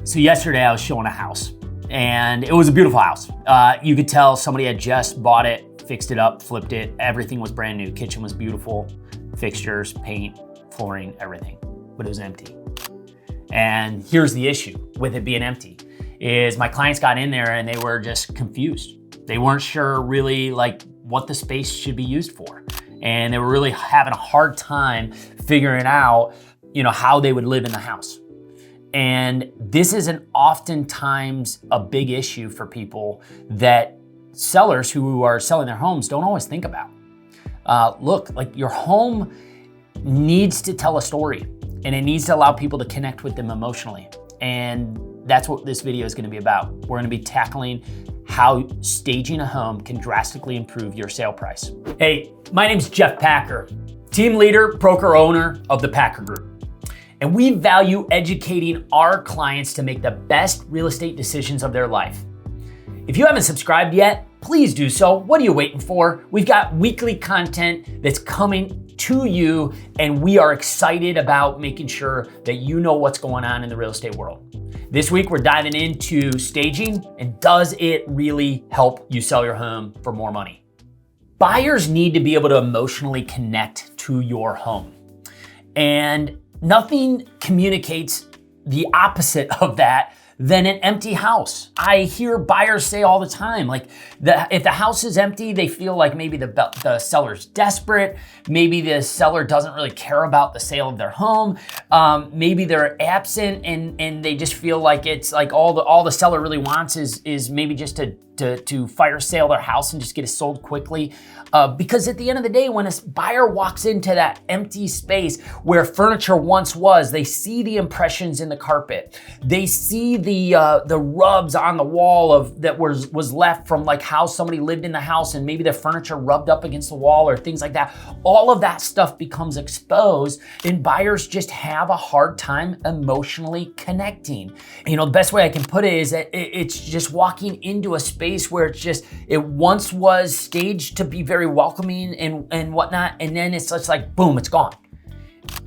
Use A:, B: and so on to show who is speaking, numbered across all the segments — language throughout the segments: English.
A: So yesterday I was showing a house and it was a beautiful house. You could tell somebody had just bought it, fixed it up, flipped it. Everything was brand new. Kitchen was beautiful, fixtures, paint, flooring, everything, but it was empty. And here's the issue with it being empty is my clients got in there and they were just confused. They weren't sure really like what the space should be used for. And they were really having a hard time figuring out, how they would live in the house. And this is oftentimes a big issue for people that sellers who are selling their homes don't always think about. Look, like your home needs to tell a story and it needs to allow people to connect with them emotionally. And that's what this video is going to be about. We're going to be tackling how staging a home can drastically improve your sale price. Hey, my name's Jeff Packer, team leader, broker owner of the Packer Group. And we value educating our clients to make the best real estate decisions of their life. If you haven't subscribed yet, please do so. What are you waiting for? We've got weekly content that's coming to you, and we are excited about making sure that you know what's going on in the real estate world. This week, we're diving into staging, and does it really help you sell your home for more money? Buyers need to be able to emotionally connect to your home. And nothing communicates the opposite of that than an empty house. I hear buyers say all the time, like if the house is empty, they feel like maybe the seller's desperate. Maybe the seller doesn't really care about the sale of their home. Maybe they're absent and they just feel like it's like all the seller really wants is maybe just to fire sale their house and just get it sold quickly. Because at the end of the day, when a buyer walks into that empty space where furniture once was, they see the impressions in the carpet. They see the rubs on the wall that was left from like how somebody lived in the house and maybe their furniture rubbed up against the wall or things like that. All of that stuff becomes exposed and buyers just have a hard time emotionally connecting. The best way I can put it is that it's just walking into a space where it once was staged to be very welcoming and whatnot, and then it's just like, boom, it's gone.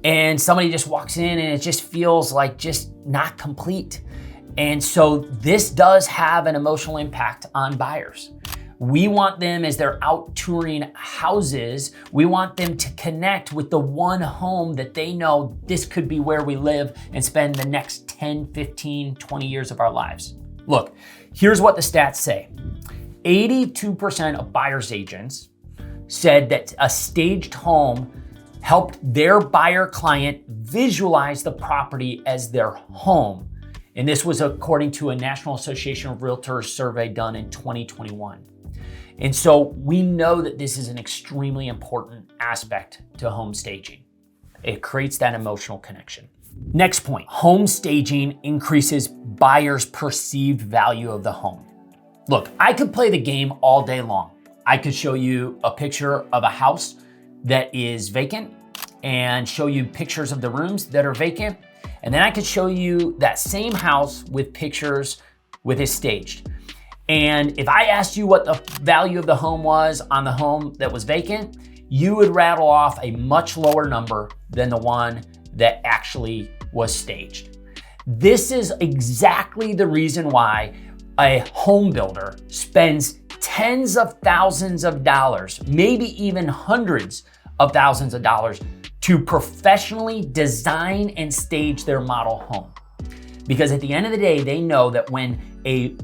A: And somebody just walks in and it just feels like just not complete. And so this does have an emotional impact on buyers. We want them, as they're out touring houses, we want them to connect with the one home that they know this could be where we live and spend the next 10, 15, 20 years of our lives. Look, here's what the stats say. 82% of buyer's agents said that a staged home helped their buyer client visualize the property as their home. And this was according to a National Association of Realtors survey done in 2021. And so we know that this is an extremely important aspect to home staging. It creates that emotional connection. Next point, home staging increases buyers' perceived value of the home. Look, I could play the game all day long. I could show you a picture of a house that is vacant and show you pictures of the rooms that are vacant. And then I could show you that same house with pictures with it staged. And if I asked you what the value of the home was on the home that was vacant, you would rattle off a much lower number than the one that actually was staged. This is exactly the reason why a home builder spends tens of thousands of dollars, maybe even hundreds of thousands of dollars to professionally design and stage their model home. Because at the end of the day, they know that when a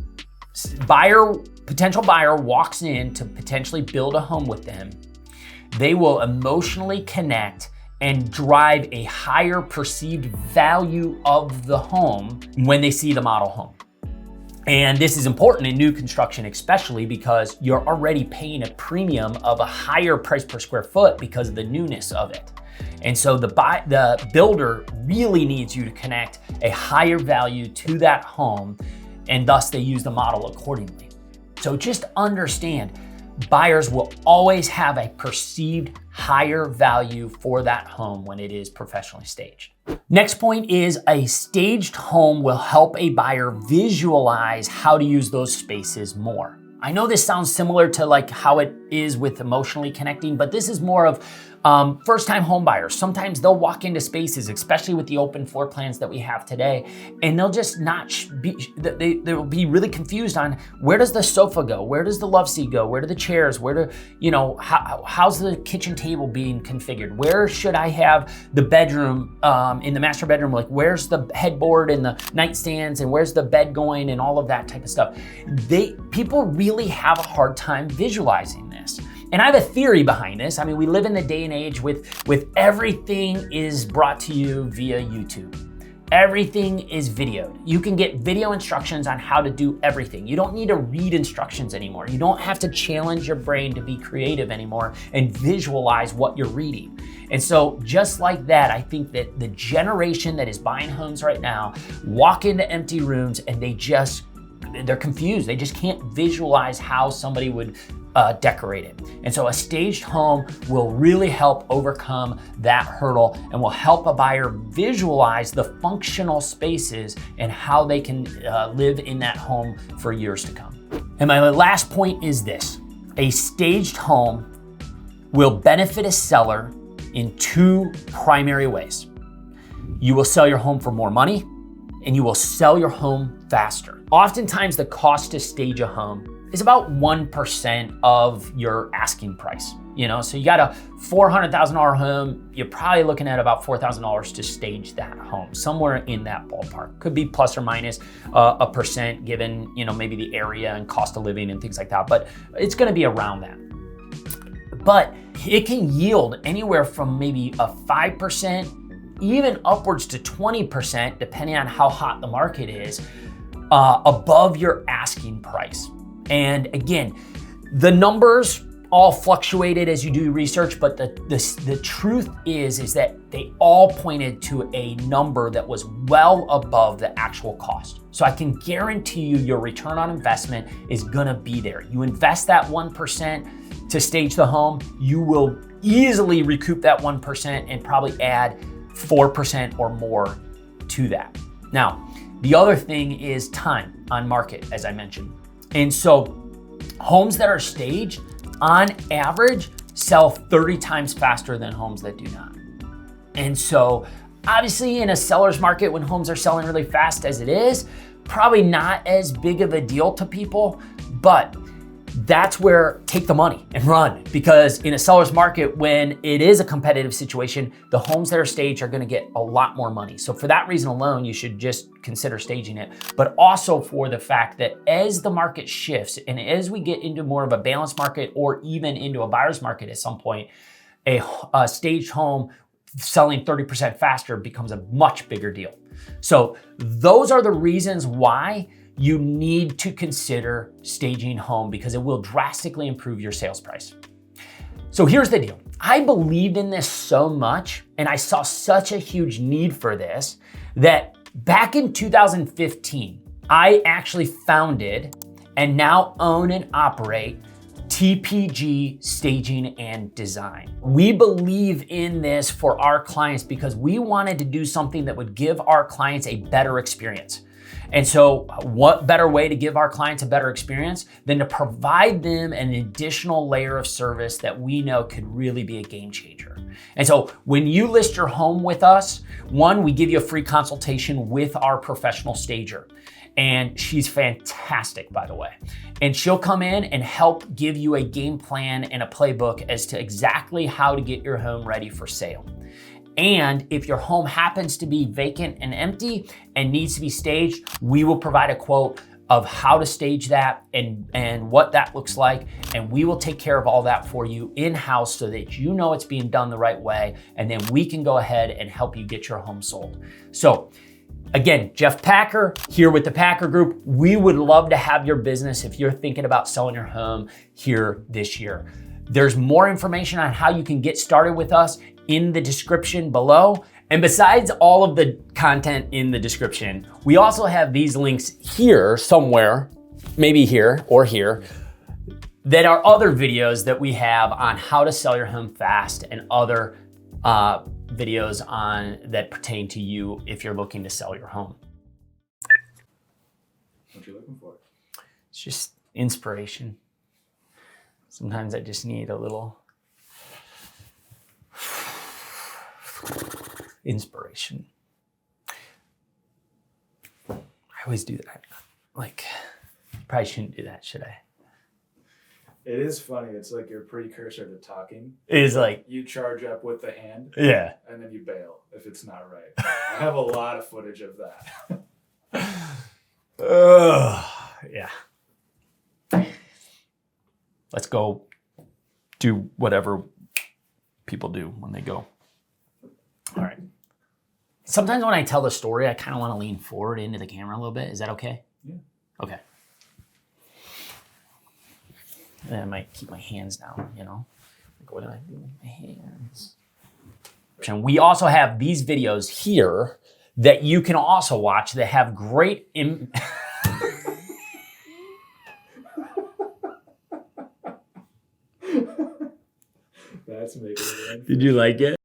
A: potential buyer walks in to potentially build a home with them, they will emotionally connect and drive a higher perceived value of the home when they see the model home. And this is important in new construction, especially because you're already paying a premium of a higher price per square foot because of the newness of it. And so the builder really needs you to connect a higher value to that home, and thus they use the model accordingly. So just understand, buyers will always have a perceived higher value for that home when it is professionally staged. Next point is a staged home will help a buyer visualize how to use those spaces more. I know this sounds similar to like how it is with emotionally connecting, but this is more of First-time home buyers, sometimes they'll walk into spaces, especially with the open floor plans that we have today, and they'll just they'll be really confused on where does the sofa go? Where does the love seat go? Where do the chairs? How's the kitchen table being configured? Where should I have the bedroom, in the master bedroom? Like, where's the headboard and the nightstands, and where's the bed going, and all of that type of stuff. People really have a hard time visualizing this. And I have a theory behind this. I mean, we live in the day and age with everything is brought to you via YouTube. Everything is videoed. You can get video instructions on how to do everything. You don't need to read instructions anymore. You don't have to challenge your brain to be creative anymore and visualize what you're reading. And so just like that, I think that the generation that is buying homes right now walk into empty rooms and they're confused. They just can't visualize how somebody would decorate it. And so a staged home will really help overcome that hurdle and will help a buyer visualize the functional spaces and how they can live in that home for years to come. And my last point is this: a staged home will benefit a seller in two primary ways. You will sell your home for more money, and you will sell your home faster. Oftentimes the cost to stage a home is about 1% of your asking price. So you got a $400,000 home, you're probably looking at about $4,000 to stage that home, somewhere in that ballpark. Could be plus or minus a percent given, maybe the area and cost of living and things like that, but it's gonna be around that. But it can yield anywhere from maybe a 5%, even upwards to 20%, depending on how hot the market is, above your asking price. And again, the numbers all fluctuated as you do research, but the truth is that they all pointed to a number that was well above the actual cost. So I can guarantee you your return on investment is gonna be there. You invest that 1% to stage the home, you will easily recoup that 1% and probably add 4% or more to that. Now, the other thing is time on market, as I mentioned. And so homes that are staged, on average, sell 30 times faster than homes that do not. And so obviously in a seller's market, when homes are selling really fast as it is, probably not as big of a deal to people, but that's where take the money and run, because in a seller's market, when it is a competitive situation, the homes that are staged are gonna get a lot more money. So for that reason alone, you should just consider staging it, but also for the fact that as the market shifts and as we get into more of a balanced market or even into a buyer's market at some point, a staged home selling 30% faster becomes a much bigger deal. So those are the reasons why you need to consider staging home, because it will drastically improve your sales price. So here's the deal. I believed in this so much, and I saw such a huge need for this, that back in 2015, I actually founded and now own and operate TPG Staging and Design. We believe in this for our clients because we wanted to do something that would give our clients a better experience. And so what better way to give our clients a better experience than to provide them an additional layer of service that we know could really be a game changer. And so when you list your home with us, one, we give you a free consultation with our professional stager. And she's fantastic, by the way. And she'll come in and help give you a game plan and a playbook as to exactly how to get your home ready for sale. And if your home happens to be vacant and empty and needs to be staged, we will provide a quote of how to stage that and what that looks like. And we will take care of all that for you in-house so that you know it's being done the right way. And then we can go ahead and help you get your home sold. So again, Jeff Packer here with the Packer Group. We would love to have your business if you're thinking about selling your home here this year. There's more information on how you can get started with us in the description below. And besides all of the content in the description, we also have these links here somewhere, maybe here or here, that are other videos that we have on how to sell your home fast and other videos on that pertain to you if you're looking to sell your home.
B: What you looking for?
A: It's just inspiration. Sometimes I just need a little Inspiration. I always do that. Like, probably shouldn't do that, should I?
B: It is funny. It's like your precursor to talking.
A: It is like,
B: You charge up with the hand.
A: yeah.
B: And then you bail if it's not right. I have a lot of footage of that.
A: Yeah. Let's go do whatever people do when they go. All right. Sometimes when I tell the story, I kind of want to lean forward into the camera a little bit. Is that okay?
B: Yeah.
A: Okay. And I might keep my hands down, you know? Like, what do I do with my hands? And we also have these videos here that you can also watch that have great...
B: That's making it.
A: Did you like it?